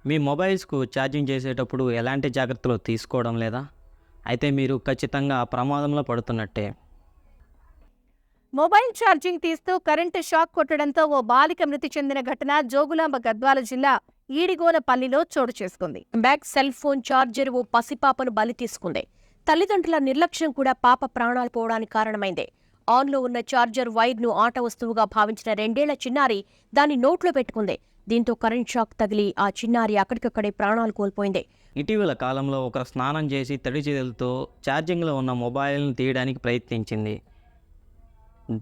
మీ మొబైల్స్‌కు charging చేసేటప్పుడు ఎలాంటి జాగ్రత్తలు తీసుకోవడం లేదా? అయితే మీరు ఖచ్చితంగా ప్రమాదంలో పడుతున్నట్టే. మొబైల్ ఛార్జింగ్ తీస్తూ కరెంటు షాక్ కొట్టడంతో ఓ బాలిక మృతి చెందిన ఘటన జోగులాంబ గద్వాల జిల్లా ఈడిగోనపల్లిలో చోటు చేసుకుంది. బ్యాగ్ సెల్ ఫోన్ ఛార్జర్ ఓ పసిపాపను బలి తీసుకుంది. తల్లిదండ్రుల నిర్లక్ష్యం కూడా పాప ప్రాణాలు పోవడానికి కారణమైంది. ఆన్లో ఉన్న ఛార్జర్ వైర్ను ఆట వస్తువుగా భావించిన 2 ఏళ్ల చిన్నారి దాన్ని నోట్లో పెట్టుకుంది. దీంతో కరెంట్ షాక్ తగిలి ఆ చిన్నారి అక్కడికక్కడే ప్రాణాలు కోల్పోయింది. ఇటీవల కాలంలో ఒకరు స్నానం చేసి తడి చేతులతో ఛార్జింగ్లో ఉన్న మొబైల్‌ను తీయడానికి ప్రయత్నించింది.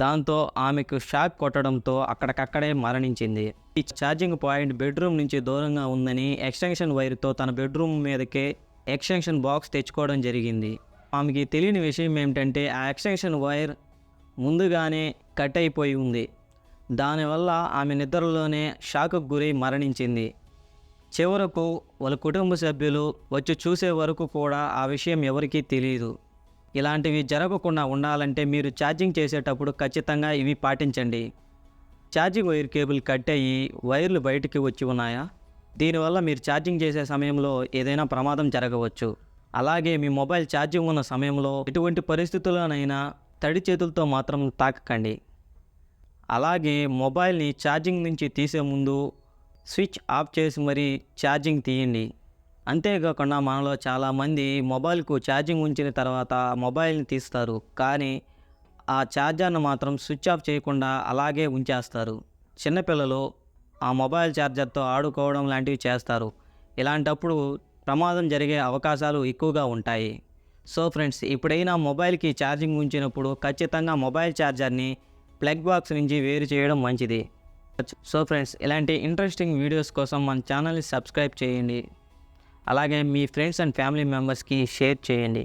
దాంతో ఆమెకు షాక్ కొట్టడంతో అక్కడికక్కడే మరణించింది. ఈ ఛార్జింగ్ పాయింట్ బెడ్రూమ్ నుంచి దూరంగా ఉందని ఎక్స్టెన్షన్ వైర్‌తో తన బెడ్రూమ్ మీదకే ఎక్స్టెన్షన్ బాక్స్ తెచ్చుకోవడం జరిగింది. ఆమెకి తెలియని విషయం ఏమిటంటే ఆ ఎక్స్టెన్షన్ వైర్ ముందుగానే కట్ అయిపోయి ఉంది. దానివల్ల ఆమె నిద్రలోనే షాక్‌కు గురై మరణించింది. చివరకు వాళ్ళ కుటుంబ సభ్యులు వచ్చి చూసే వరకు కూడా ఆ విషయం ఎవరికీ తెలియదు. ఇలాంటివి జరగకుండా ఉండాలంటే మీరు ఛార్జింగ్ చేసేటప్పుడు ఖచ్చితంగా ఇవి పాటించండి. ఛార్జింగ్ వైర్ కేబుల్ కట్ అయ్యి వైర్లు బయటికి వచ్చి ఉన్నాయా? దీనివల్ల మీరు ఛార్జింగ్ చేసే సమయంలో ఏదైనా ప్రమాదం జరగవచ్చు. అలాగే మీ మొబైల్ ఛార్జింగ్ ఉన్న సమయంలో ఎటువంటి పరిస్థితుల్లోనైనా తడి చేతులతో మాత్రం తాకకండి. అలాగే మొబైల్ని ఛార్జింగ్ నుంచి తీసే ముందు స్విచ్ ఆఫ్ చేసి మరీ ఛార్జింగ్ తీయండి. అంతేకాకుండా మనలో చాలామంది మొబైల్కు ఛార్జింగ్ ఉంచిన తర్వాత మొబైల్ని తీస్తారు, కానీ ఆ ఛార్జర్ను మాత్రం స్విచ్ ఆఫ్ చేయకుండా అలాగే ఉంచేస్తారు. చిన్నపిల్లలు ఆ మొబైల్ ఛార్జర్తో ఆడుకోవడం లాంటివి చేస్తారు. ఇలాంటప్పుడు ప్రమాదం జరిగే అవకాశాలు ఎక్కువగా ఉంటాయి. సో ఫ్రెండ్స్, ఎప్పుడైనా మొబైల్కి ఛార్జింగ్ ఉంచినప్పుడు ఖచ్చితంగా మొబైల్ ఛార్జర్ని ప్లగ్ బాక్స్ నుంచి వేరు చేయడం మంచిది. సో ఫ్రెండ్స్, ఇలాంటి ఇంట్రెస్టింగ్ వీడియోస్ కోసం మన ఛానల్ని సబ్స్క్రైబ్ చేయండి. అలాగే మీ ఫ్రెండ్స్ అండ్ ఫ్యామిలీ మెంబర్స్కి షేర్ చేయండి.